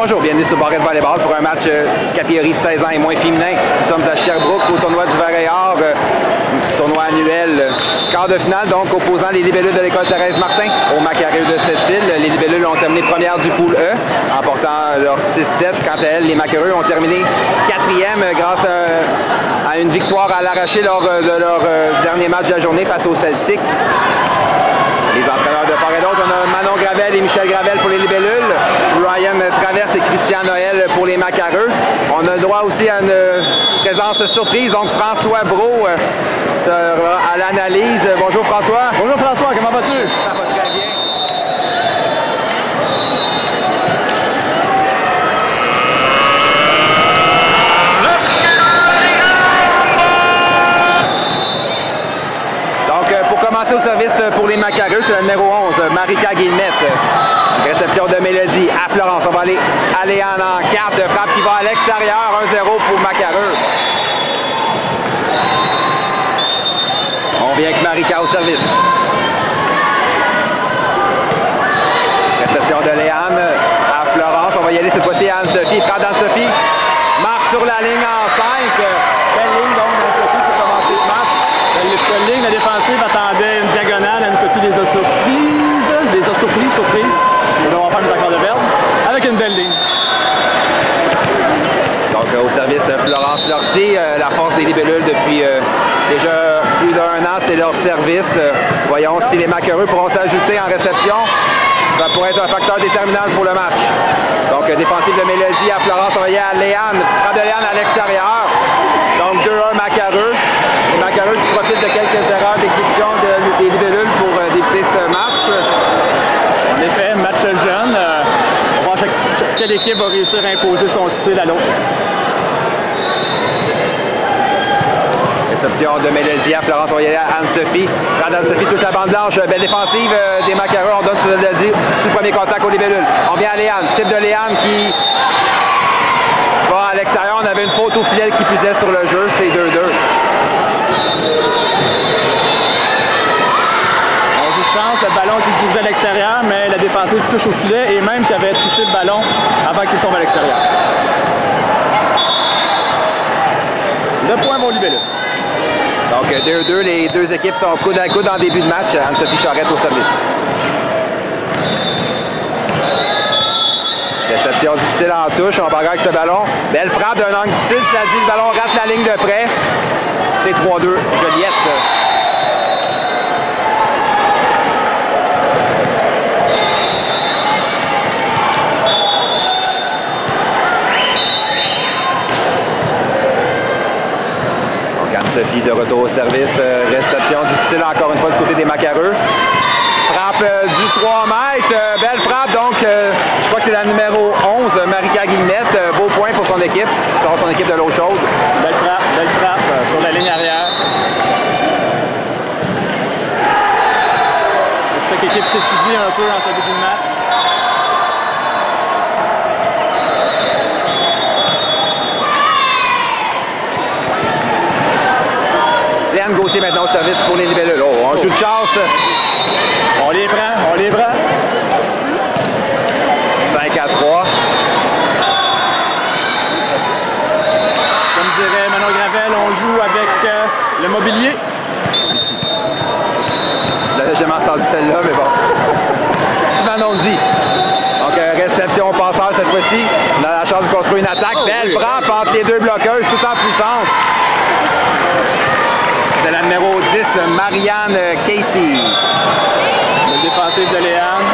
Bonjour, bienvenue sur Barrette Volleyball pour un match catégorie 16 ans et moins féminin. Nous sommes à Sherbrooke au tournoi du Vert et Or, tournoi annuel. Quart de finale, donc opposant les libellules de l'école Thérèse Martin au Macareux de Sept-Îles. Les libellules ont terminé première du pool E en portant leur 6-7. Quant à elles, les Macareux ont terminé quatrième grâce à une victoire à l'arraché lors de leur dernier match de la journée face aux Celtics. Les entraîneurs de part et d'autre, on a Manon Gravel et Michel Gravel pour les libellules, Ryan Traverse et Christian Noël pour les Macareux. On a le droit aussi à une présence surprise, donc François Brault sera à l'analyse. Bonjour François. Bonjour François, comment vas-tu? Ça va très bien. Au service pour les Macareux, c'est le numéro 11, Marika Guillemette. Réception de Mélodie à Florence. On va aller à Léane en 4. Frappe qui va à l'extérieur. 1-0 pour Macareux. On vient avec Marika au service. Réception de Léane à Florence. On va y aller cette fois-ci à Anne-Sophie. Frappe d'Anne-Sophie. Marque sur la ligne en 5. Belle ligne donc d'Anne-Sophie pour commencer ce match. Belle ligne, la défensive attendait une diagonale. Anne-Sophie les a surprises. Et on va faire des accords de verbe avec une belle ligne. Donc au service Florence Lortie, la force des libellules depuis déjà plus d'1 an, c'est leur service. Voyons si les Macareux pourront s'ajuster en réception. Ça pourrait être un facteur déterminant pour le match. Donc défensive de Mélodie à Florence, on va y aller à Léane. Frappe de Léane à l'extérieur. Donc 2-1 Macareux. Les Macareux qui profitent de quelques erreurs d'exécution des libellules pour débuter ce match. En effet, match jeune. On va voir quelle équipe va réussir à imposer son style à l'autre. Réception de Mélodie à Florence, on va y aller à Anne-Sophie. Anne-Sophie touche la bande blanche. Belle défensive des Macareux. On donne sur le premier contact aux libellules. On vient à Léane. Type de Léane qui va à l'extérieur. On avait une faute au filet qui puisait sur le jeu. C'est 2-2. Chance, le ballon qui se dirigeait à l'extérieur, mais la défensive touche au filet et même qui avait touché le ballon avant qu'il tombe à l'extérieur. Le point vont libellules. Donc 2-2, les deux équipes sont coude à coude en début de match. Anne-Sophie Charette au service. Réception difficile en touche, on barre avec ce ballon. Belle frappe d'un angle difficile, cela dit, le ballon rate la ligne de près. C'est 3-2, Joliette. Sophie de retour au service. Réception difficile encore une fois du côté des Macareux. Frappe du 3 mètres. Belle frappe donc. Je crois que c'est la numéro 11, Marika Guillemette. Beau point pour son équipe. Qui sort son équipe de l'eau chaude. Belle frappe sur la ligne arrière. Chaque équipe s'étudie un peu en ce début de match. Léane Gauthier maintenant au service pour les libellules. Oh, un jeu de chasse. On les prend. 5-3. Comme dirait Manon Gravel, on joue avec le mobilier. Je n'avais jamais entendu celle-là, mais bon. Si Manon dit. Donc réception passeur cette fois-ci. On a la chance de construire une attaque. Belle frappe entre les deux bloqueuses, tout en puissance. C'est la numéro 10, Marianne Casey. Le défensif de Léane.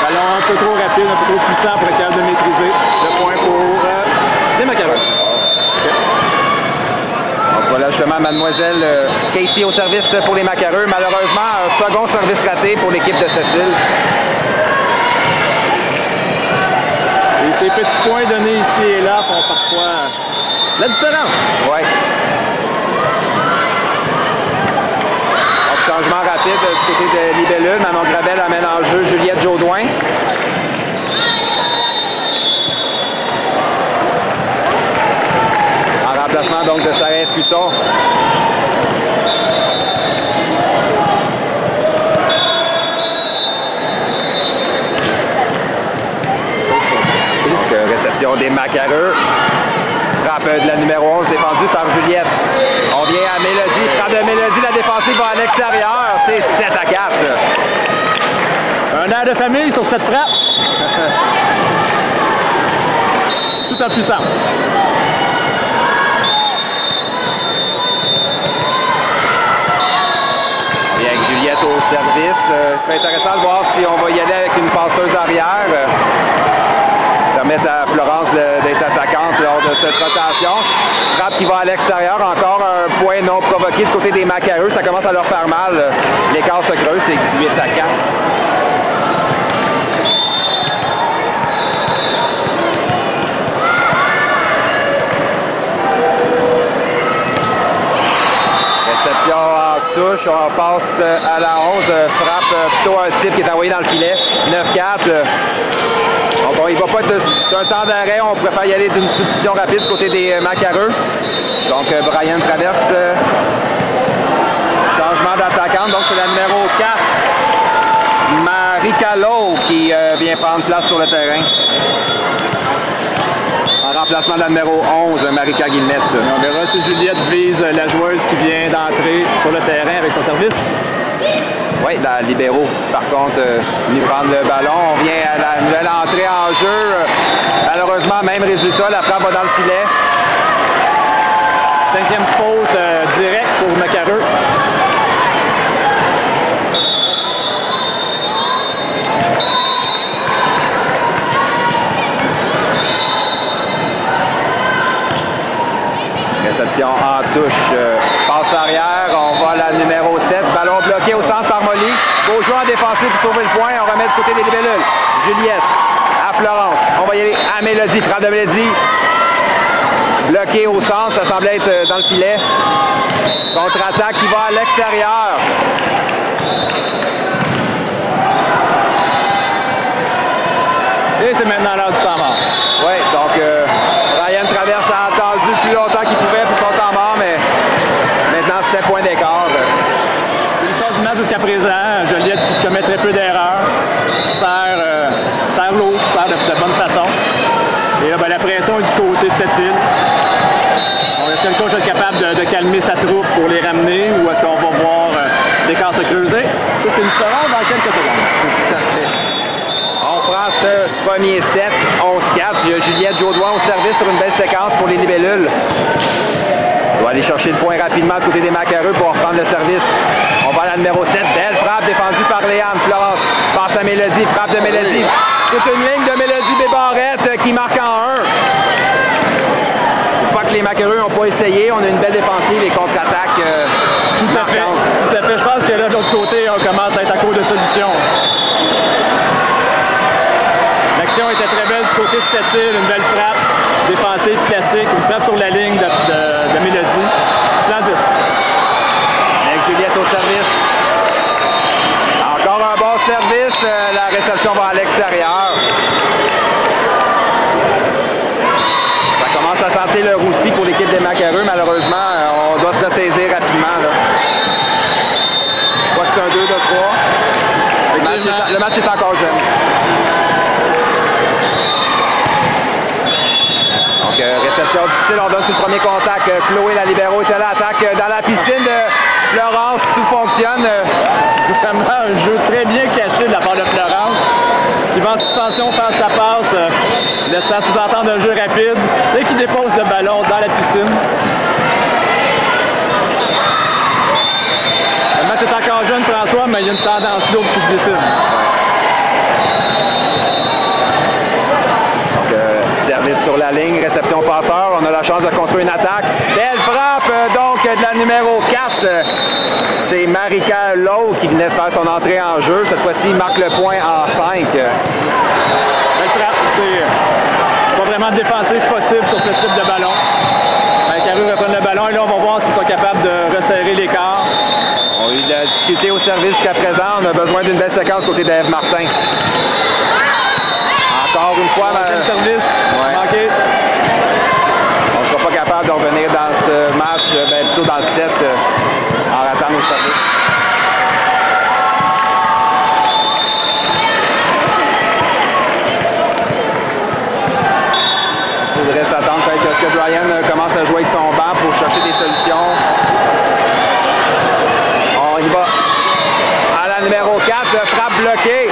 Ballon un peu trop rapide, un peu trop puissant pour être capable de maîtriser. Le point pour les Macareux. Okay. Donc voilà justement Mademoiselle Casey au service pour les Macareux. Malheureusement, un second service raté pour l'équipe de Sept-Îles. Et ces petits points donnés ici et là font parfois la différence. Ouais. Changement rapide du côté de libellule. Manon Gravel amène en jeu Juliette Jaudoin. En remplacement donc de Sarah Cusson. réception des Macareux. Frappe de la numéro 11 défendue par Juliette. On vient à Mélodie. Frappe de Mélodie. La défensive va à l'extérieur. C'est 7-4. Un air de famille sur cette frappe. Tout en puissance. Et avec Juliette au service, ce serait intéressant de voir si on va y aller avec une passeuse arrière. Permettre à Florence d'être attaquante lors de cette rotation. Frappe qui va à l'extérieur. Encore un point non provoqué du côté des Macareux. Ça commence à leur faire mal. L'écart se creuse, c'est 8-4. En touche, on passe à la 11, frappe plutôt un type qui est envoyé dans le filet, 9-4. Donc il ne va pas être d'un temps d'arrêt, on préfère y aller d'une substitution rapide du côté des Macareux. Donc Brian traverse, changement d'attaquante, donc c'est la numéro 4, Marika Lowe qui vient prendre place sur le terrain. En remplacement de la numéro 11, Marika Guillemette. On verra si Juliette vise la joueuse qui vient d'entrer sur le terrain avec son service. Oui, la libéraux, par contre, venue prendre le ballon. On vient à la nouvelle entrée en jeu. Malheureusement, même résultat, la frappe va dans le filet. 5e faute directe pour Macareux. Réception en touche. Passe arrière. On va à la numéro 7. Ballon bloqué au centre par Molly. Beau joueur défensif pour sauver le point. On remet du côté des libellules. Juliette à Florence. On va y aller à Mélodie. Frappe de Mélodie. Bloqué au centre. Ça semblait être dans le filet. Contre-attaque qui va à l'extérieur. Et c'est maintenant l'heure du temps mort. Oui, donc Ryan Traverse a attendu plus longtemps qu'il pouvait pour son temps mort, mais maintenant 7 points d'écart. C'est l'histoire du match jusqu'à présent. Joliette qui commet très peu d'erreurs, qui sert l'eau, qui sert de bonne façon. Et là, ben, la pression est du côté de cette île. Est-ce que le coach est capable de calmer sa troupe pour les ramener ou est-ce qu'on va voir l'écart se creuser? C'est ce que nous saurons dans quelques secondes. Tout à fait. On prend ce premier set, 11-4. Il y a Juliette Jaudoin au service sur une belle séquence pour les libellules. On va aller chercher le point rapidement du côté des Macareux pour reprendre le service. On va à la numéro 7. Belle frappe défendue par Léane. Florence passe à Mélodie. Frappe de Mélodie. Toute une ligne de Mélodie Bébarrette qui marque en 1. C'est pas que les Macareux n'ont pas essayé. On a une belle défensive et contre-attaque. Tout à fait. Tout à fait. Je pense que là, de l'autre côté, on commence à être à court de solutions. L'action était très belle du côté de cette île. Une belle frappe défensive classique. Une frappe sur la ligne de Mélodie. Splendide. Avec Juliette au service. Encore un bon service. La réception va à l'extérieur. Ça commence à sentir le roussi pour l'équipe des Macareux. Malheureusement, on doit se ressaisir rapidement. Là. Je crois que c'est un 2-3. Le match est encore jeune. Donc, réception difficile. On donne sur le premier contact. Chloé, la libéraux, est à l'attaque dans la piscine de Florence. Tout fonctionne. Vraiment un jeu très bien caché de la part de Florence, qui va en suspension faire sa passe, laissant sous-entendre un jeu rapide et qui dépose le ballon dans la piscine. Le match est encore jeune, François, mais il y a une tendance lourde qui se dessine. Donc, service sur la ligne, réception passeur. On a la chance de construire une attaque. Belle frappe, donc, de la numéro 4. C'est Marika Lowe qui venait de faire son entrée en jeu. Cette fois-ci, il marque le point en 5. Belle frappe. Pas vraiment de défensive possible sur ce type de ballon. Macareux reprend le ballon et là, on va voir s'ils sont capables de resserrer l'écart. On a eu de la difficulté au service jusqu'à présent. On a besoin d'une belle séquence côté d'Ève Martin. Encore une fois, le service manqué. On ne sera pas capable de revenir dans ce match, plutôt dans le 7, en ratant nos services. à jouer avec son banc pour chercher des solutions. On y va à la numéro 4, frappe bloquée.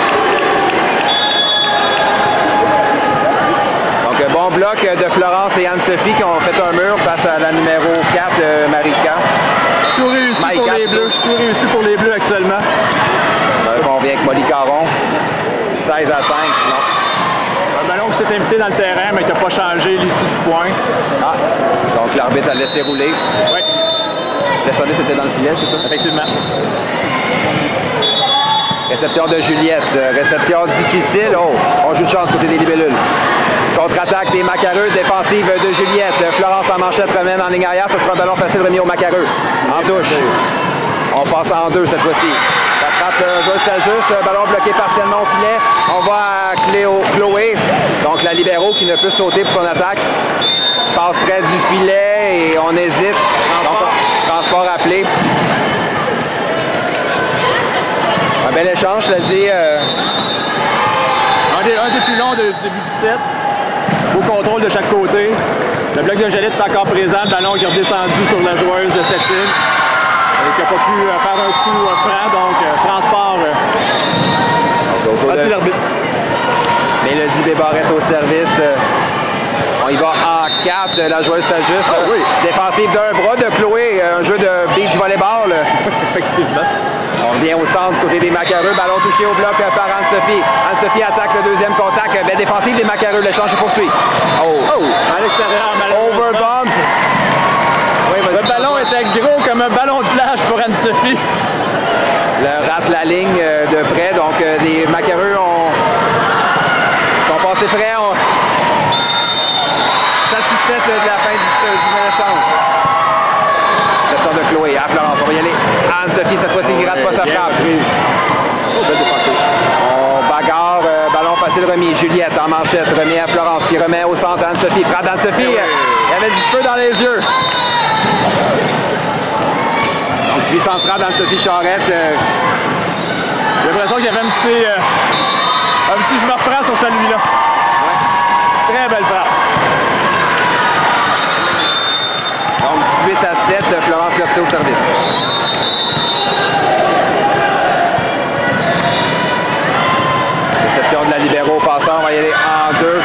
Donc, bon bloc de Florence et Anne-Sophie qui ont fait un mur face à la numéro 4, Marika. Tout réussi pour les Bleus. Tout réussi pour les Bleus actuellement. On vient avec Molly Caron. 16 à 5, non. Un ballon qui s'est invité dans le terrain, mais qui n'a pas changé l'issue du point. Ah, donc l'arbitre a laissé rouler. Oui. Le service était dans le filet, c'est ça? Effectivement. Réception de Juliette. Réception difficile. Oh, on joue de chance côté des libellules. Contre-attaque des Macareux. Défensive de Juliette. Florence en manchette remène en ligne arrière. Ce sera un ballon facile remis aux Macareux. En touche. On passe en 2 cette fois-ci. La frappe juste. Ballon bloqué partiellement au filet. On va à Chloé. Donc la libéraux qui ne peut sauter pour son attaque. Passe près du filet et on hésite. Transport appelé. Un bel échange, je l'ai dit. Un des plus longs du début du set. Beau contrôle de chaque côté. Le bloc de Jalette est encore présent. Le ballon qui est redescendu sur la joueuse de cette île. Et qui n'a pas pu faire un coup franc. Donc, transport. L'arbitre. Mélodie Bébarrette au service. On y va en 4. La joueuse s'ajuste. Oh, oui. Défensive d'un bras de Chloé. Un jeu de beach volleyball. Effectivement. On revient au centre du côté des Macareux. Ballon touché au bloc par Anne-Sophie. Anne-Sophie attaque le deuxième contact. Belle défensive des Macareux. L'échange se poursuit. Oh! À l'extérieur, malheureusement. Overbump. Oui, le ballon était gros comme un ballon de plage pour Anne-Sophie. Le rate la ligne de près. Donc, les Macareux sont passés près. Satisfaite de la fin du échange. Réception de Chloé à Florence. On va y aller. Anne-Sophie, cette fois-ci, qui rate pas sa frappe. Oh, belle défensive. On bagarre. Ballon facile remis. Juliette en manchette. Remis à Florence qui remet au centre. Anne-Sophie. Frappe d'Anne-Sophie. Il y avait du feu dans les yeux. Donc, puissante frappe d'Anne-Sophie Charette. J'ai l'impression qu'il y avait un petit je me reprends sur celui-là. Ouais. Très belle frappe. Donc 18 à 7, Florence Lortie au service. Réception de la libéraux au passant, on va y aller en 2.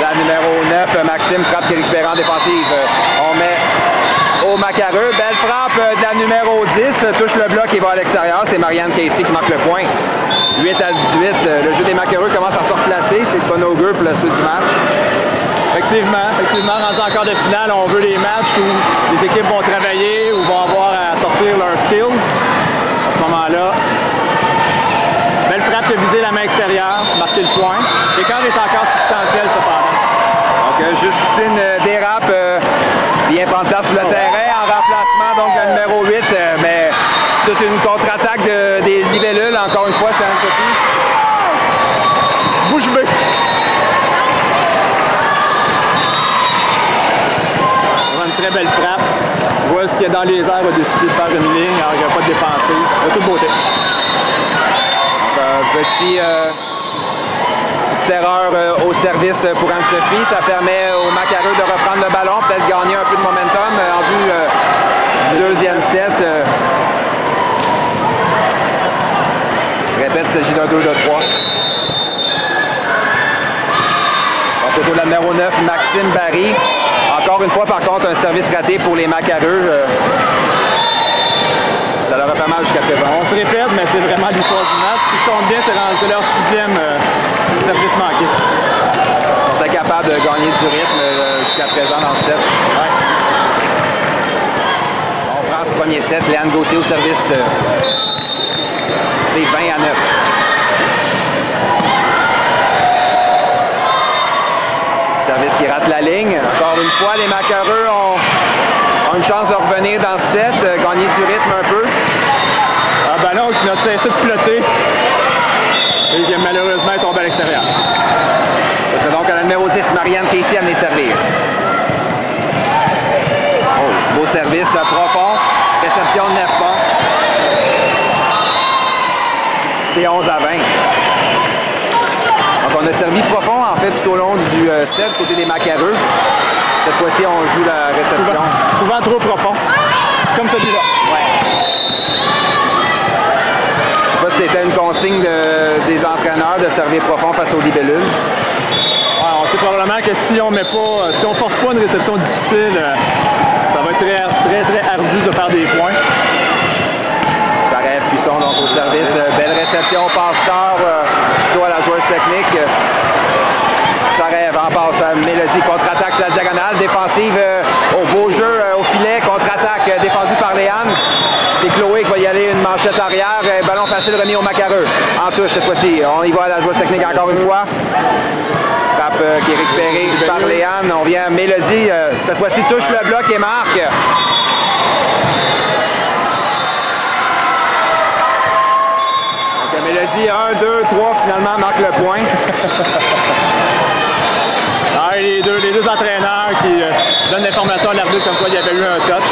La numéro 9, Maxime, frappe qui récupère en défensive. On met au Macareux. Belle frappe de la numéro 10, touche le bloc et va à l'extérieur. C'est Marianne Casey qui marque le point. 8 à 18, le jeu des Macareux commence à se replacer. C'est pas no good pour la suite du match. Effectivement, rendu en quart de finale, on veut des matchs où les équipes vont travailler, ou vont avoir à sortir leurs skills. À ce moment-là, belle frappe qui a visé la main extérieure, marqué le point. L'écart est encore substantiel cependant. Donc Justine dérape, vient prendre place sur le terrain en remplacement, donc le numéro 8, mais toute une contre-attaque des libellules, encore une fois, c'était Anne-Sophie. Bouche bée. Une très belle frappe. Joueuse qui est dans les airs a décidé de faire une ligne, alors il n'y a pas de défensive. De toute beauté. Petite erreur au service pour Anne-Sophie. Ça permet aux Macareux de reprendre le ballon, peut-être gagner un peu de momentum en vue du deuxième set. Je répète, il s'agit d'un 2 de 3. Donc, autour de la numéro 9, Maxime Barry. Encore une fois, par contre, un service raté pour les Macareux. Ça leur a fait mal jusqu'à présent. On se répète, mais c'est vraiment l'histoire du match. Si je compte bien, c'est leur 6e service manqué. Ils sont incapables de gagner du rythme jusqu'à présent dans le set. Ouais. On prend ce premier set. Léane Gauthier au service. C'est 20 à 9. Service qui rate la ligne. Encore une fois, les Macareux ont une chance de revenir dans ce set, gagner du rythme un peu. Un ballon qui n'a cessé de flotter et qui malheureusement est tombé à l'extérieur. Ce serait donc à la numéro 10, Marianne Casey à venir servir. Oh, beau service profond. Réception de 9 points. C'est 11 à 20. Donc on a servi profond en fait tout au long du set côté des Macareux. Cette fois-ci, on joue la réception. Souvent trop profond, comme celui-là. Ouais. Je sais pas si c'était une consigne des entraîneurs de servir profond face aux libellules. Ouais, on sait probablement que si on force pas une réception difficile, ça va être très ardu de faire des points. Sarève Puisson donc au service. Belle réception, passe-sort, plutôt à la joueuse technique. Sarève en passe à Mélodie, contre-attaque sur la diagonale, défensive au beau jeu, au filet, contre-attaque défendue par Léane. C'est Chloé qui va y aller, une manchette arrière, ballon facile remis au Macareux. En touche cette fois-ci, on y va à la joueuse technique encore une fois. Frappe qui est récupérée par Léane, on vient à Mélodie, cette fois-ci touche le bloc et marque. Donc Mélodie, 1, 2, 3, finalement marque le point. Les deux entraîneurs qui donnent l'information à l'arbitre comme quoi il y avait eu un touch.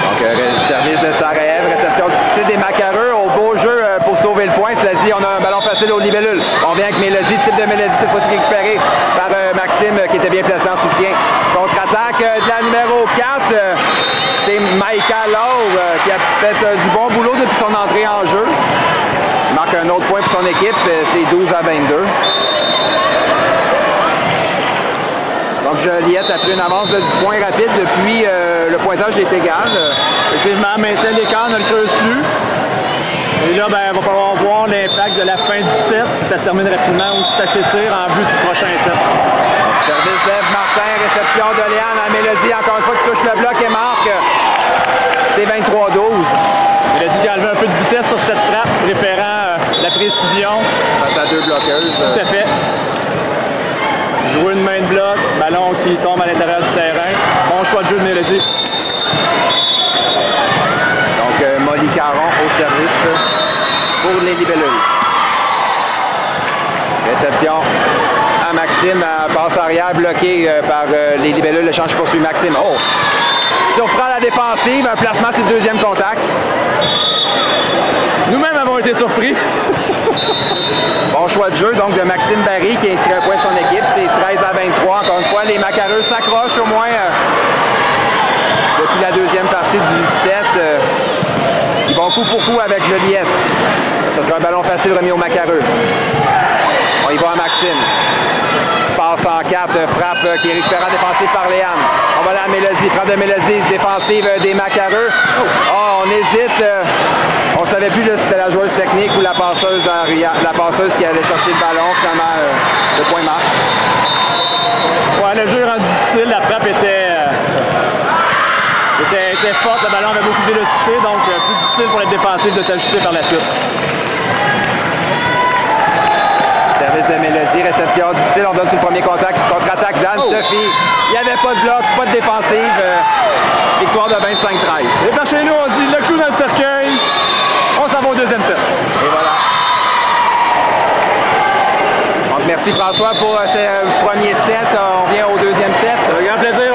Donc, service de Sarève, réception difficile des Macareux, au beau jeu pour sauver le point. Cela dit, on a un ballon facile aux libellules. On vient avec Mélodie, type de Mélodie, cette fois-ci récupéré par Maxime qui était bien placé en soutien. Contre-attaque de la numéro 4, c'est Maïka Laure qui a fait du bon boulot depuis son entrée en jeu. Il marque un autre point pour son équipe, c'est 12-22. Donc Joliette a pris une avance de 10 points rapide depuis le pointage est égal. Effectivement, maintient l'écart, ne le creuse plus. Et là, il va falloir voir l'impact de la fin du set, si ça se termine rapidement ou si ça s'étire en vue du prochain set. Service d'Ève Martin, réception de Léane à Mélodie, encore une fois qui touche le bloc et marque. C'est 23-12. Mélodie qui a enlevé un peu de vitesse sur cette frappe, préférant la précision. Face à deux bloqueuses. Tout à fait. Jouer une main de bloc, ballon qui tombe à l'intérieur du terrain. Bon choix de jeu de Mélodie. Donc Molly Caron au service pour les libellules. Réception à Maxime, passe arrière bloquée par les libellules. L'échange poursuit Maxime. Oh! Surprend la défensive, un placement sur le deuxième contact. Nous-mêmes avons été surpris. Bon choix de jeu donc de Maxime Barry qui inscrit un point de son équipe. C'est 13-23. Encore une fois, les Macareux s'accrochent au moins depuis la deuxième partie du set. Ils vont coup pour coup avec Joliette. Ce sera un ballon facile remis aux Macareux. On y va à Maxime. Passe en 4, frappe qui est récupérée en défensive par Léane. On va aller à Mélodie, frappe de Mélodie, défensive des Macareux. Oh, on hésite. On ne savait plus si c'était la joueuse technique ou la passeuse qui allait chercher le ballon. Finalement, le point marque. Ouais, le jeu est rendu difficile. La frappe était forte. Le ballon avait beaucoup de vélocité, donc plus difficile pour les défensifs de s'ajuster par la suite. Service de Mélodie, réception difficile, on donne sur le premier contact, contre-attaque d'Anne-Sophie. Il n'y avait pas de bloc, pas de défensive. Victoire de 25-13. Et par chez nous, on dit le clou dans le cercueil. On s'en va au deuxième set. Et voilà. Donc merci François pour ce premier set. On vient au deuxième set. Un grand plaisir.